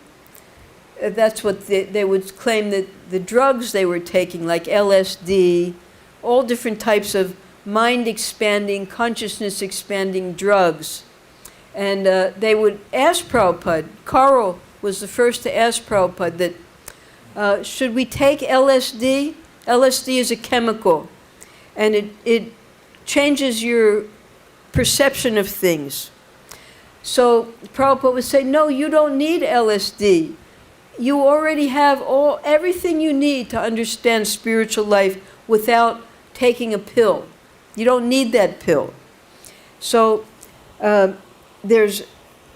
That's what they would claim, that the drugs they were taking, like LSD, all different types of mind-expanding, consciousness-expanding drugs. And they would ask Prabhupada, Carl was the first to ask Prabhupada that, should we take LSD? LSD is a chemical, and it changes your perception of things. So Prabhupada would say, no, you don't need LSD. You already have everything you need to understand spiritual life without taking a pill. You don't need that pill. So there's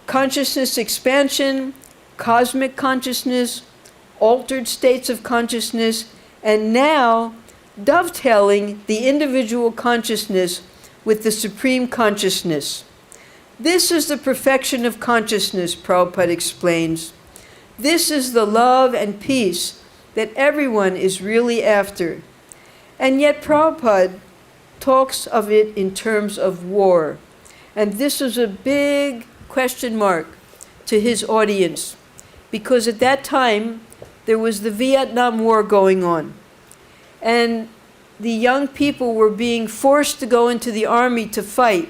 consciousness expansion, cosmic consciousness, altered states of consciousness, and now dovetailing the individual consciousness with the supreme consciousness. This is the perfection of consciousness, Prabhupada explains. This is the love and peace that everyone is really after. And yet Prabhupada talks of it in terms of war. And this is a big question mark to his audience, because at that time there was the Vietnam War going on. And the young people were being forced to go into the army to fight.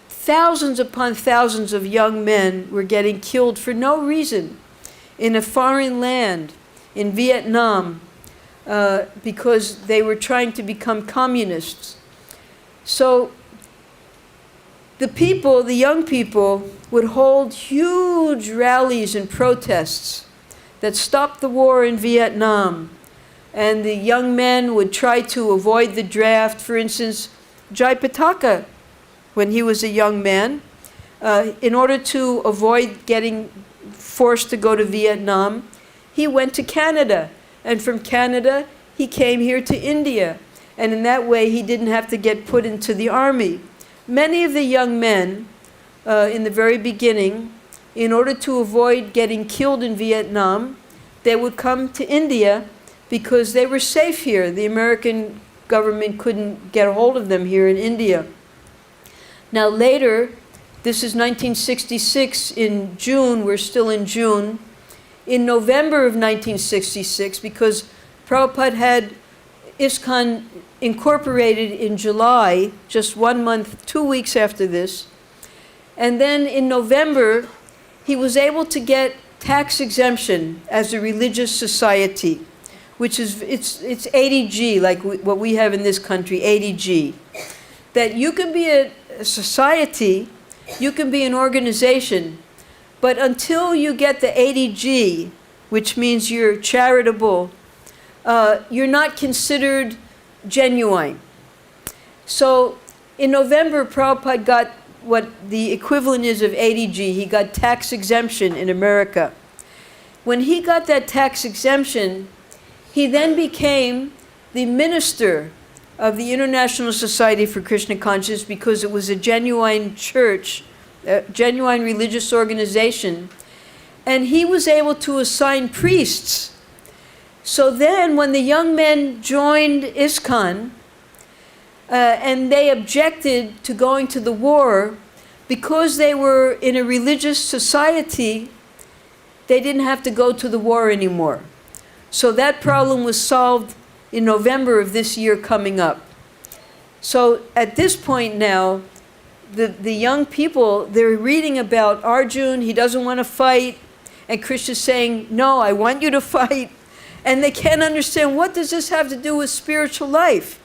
Thousands upon thousands of young men were getting killed for no reason in a foreign land, in Vietnam, because they were trying to become communists. So the people, the young people, would hold huge rallies and protests that stopped the war in Vietnam. And the young men would try to avoid the draft. For instance, Jayapataka, when he was a young man, in order to avoid getting forced to go to Vietnam, he went to Canada. And from Canada, he came here to India. And in that way, he didn't have to get put into the army. Many of the young men, in the very beginning, in order to avoid getting killed in Vietnam, they would come to India because they were safe here. The American government couldn't get a hold of them here in India. Now later, this is 1966, in June, we're still in June, in November of 1966, because Prabhupada had ISKCON incorporated in July, just 1 month, 2 weeks after this. And then in November, he was able to get tax exemption as a religious society, which is, it's 80G, like what we have in this country, 80G. That you can be a society, you can be an organization, but until you get the 80G, which means you're charitable, you're not considered genuine. So in November, Prabhupada got what the equivalent is of 80G. He got tax exemption in America. When he got that tax exemption, he then became the minister of the International Society for Krishna Consciousness, because it was a genuine church, a genuine religious organization. And he was able to assign priests. So then when the young men joined ISKCON, and they objected to going to the war, because they were in a religious society, they didn't have to go to the war anymore. So that problem was solved in November of this year coming up. So at this point now, the young people, they're reading about Arjuna, he doesn't want to fight, and Krishna's saying, no, I want you to fight. And they can't understand, what does this have to do with spiritual life?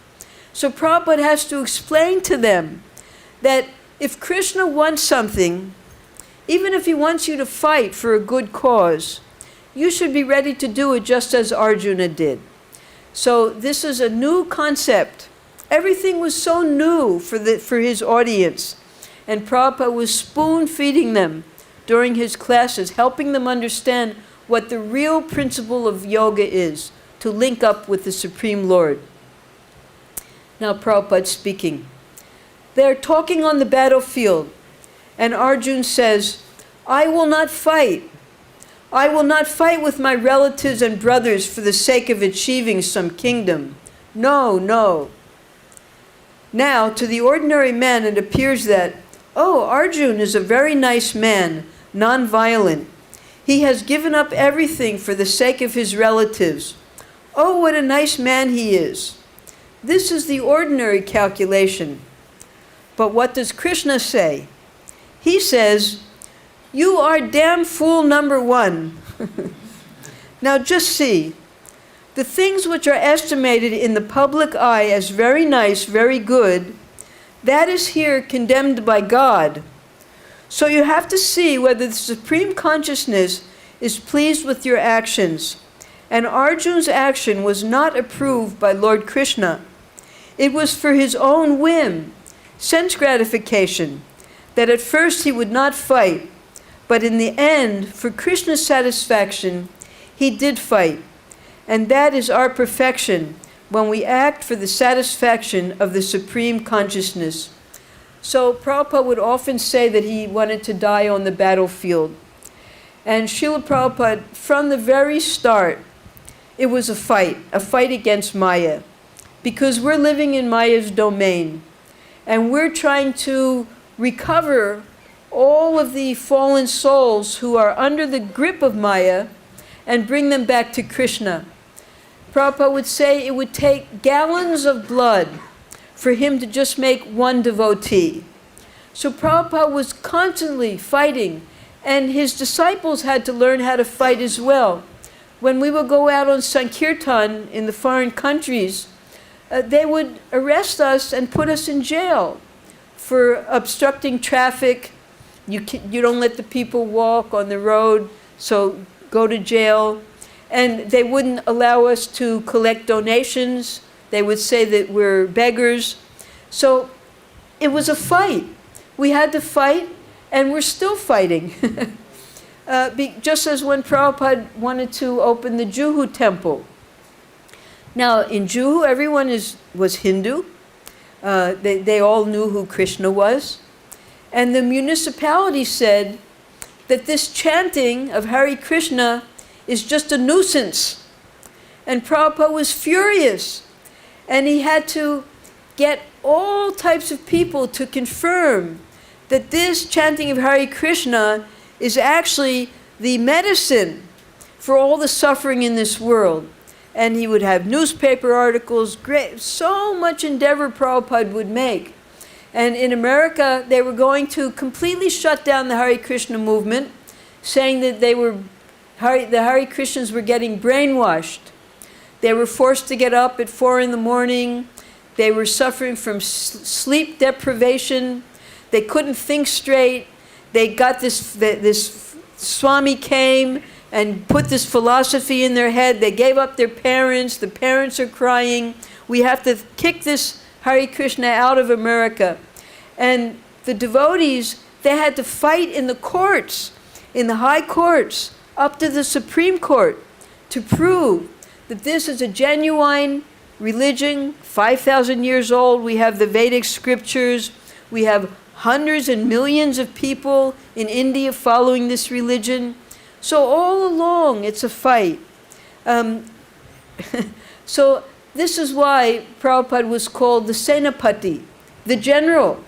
So Prabhupada has to explain to them that if Krishna wants something, even if he wants you to fight for a good cause, you should be ready to do it just as Arjuna did. So this is a new concept. Everything was so new for his audience. And Prabhupada was spoon-feeding them during his classes, helping them understand what the real principle of yoga is, to link up with the Supreme Lord. Now Prabhupada speaking. They're talking on the battlefield, and Arjuna says, I will not fight. I will not fight with my relatives and brothers for the sake of achieving some kingdom. No, no. Now, to the ordinary man, it appears that, oh, Arjuna is a very nice man, non-violent. He has given up everything for the sake of his relatives. Oh, what a nice man he is. This is the ordinary calculation. But what does Krishna say? He says, you are damn fool number one. Now just see, the things which are estimated in the public eye as very nice, very good, that is here condemned by God. So you have to see whether the Supreme Consciousness is pleased with your actions. And Arjuna's action was not approved by Lord Krishna. It was for his own whim, sense gratification, that at first he would not fight, but in the end, for Krishna's satisfaction, he did fight. And that is our perfection, when we act for the satisfaction of the Supreme Consciousness. So Prabhupada would often say that he wanted to die on the battlefield. And Srila Prabhupada, from the very start, it was a fight against Maya. Because we're living in Maya's domain. And we're trying to recover all of the fallen souls who are under the grip of Maya and bring them back to Krishna. Prabhupada would say it would take gallons of blood for him to just make one devotee. So Prabhupada was constantly fighting, and his disciples had to learn how to fight as well. When we would go out on Sankirtan in the foreign countries, they would arrest us and put us in jail for obstructing traffic. You don't let the people walk on the road, so go to jail. And they wouldn't allow us to collect donations. They would say that we're beggars. So it was a fight. We had to fight, and we're still fighting. Just as when Prabhupada wanted to open the Juhu temple. Now, in Juhu, everyone was Hindu. They all knew who Krishna was. And the municipality said that this chanting of Hare Krishna is just a nuisance. And Prabhupada was furious. And he had to get all types of people to confirm that this chanting of Hare Krishna is actually the medicine for all the suffering in this world. And he would have newspaper articles, great, so much endeavor Prabhupada would make. And in America, they were going to completely shut down the Hare Krishna movement, saying that the Hare Krishnas were getting brainwashed. They were forced to get up at 4 in the morning. They were suffering from sleep deprivation. They couldn't think straight. They got this Swami came and put this philosophy in their head. They gave up their parents. The parents are crying. We have to kick this Hare Krishna out of America. And the devotees, they had to fight in the courts, in the high courts, up to the Supreme Court, to prove that this is a genuine religion, 5,000 years old. We have the Vedic scriptures. We have hundreds and millions of people in India following this religion. So all along, it's a fight. So this is why Prabhupada was called the Senapati, the general.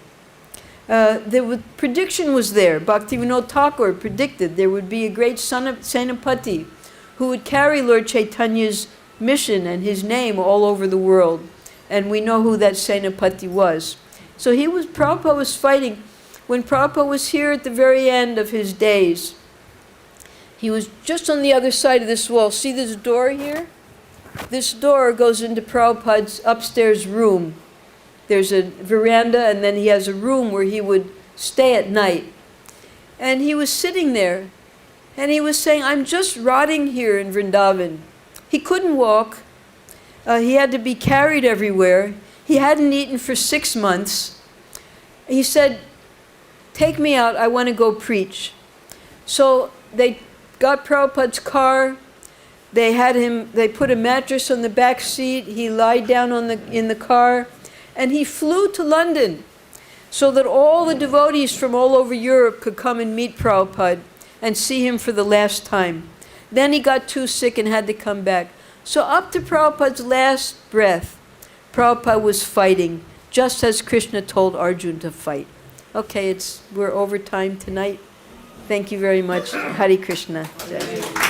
The prediction was there. Bhaktivinoda Thakur predicted there would be a great Senapati who would carry Lord Chaitanya's mission and his name all over the world. And we know who that Senapati was. So Prabhupada was fighting. When Prabhupada was here at the very end of his days, he was just on the other side of this wall. See this door here? This door goes into Prabhupada's upstairs room. There's a veranda, and then he has a room where he would stay at night. And he was sitting there, and he was saying, I'm just rotting here in Vrindavan. He couldn't walk. He had to be carried everywhere. He hadn't eaten for 6 months. He said, take me out, I want to go preach. So they got Prabhupada's car. They put a mattress on the back seat. He lied down in the car. And he flew to London so that all the devotees from all over Europe could come and meet Prabhupada and see him for the last time. Then he got too sick and had to come back. So up to Prabhupada's last breath, Prabhupada was fighting, just as Krishna told Arjuna to fight. Okay, we're over time tonight. Thank you very much. Hare Krishna. Jai.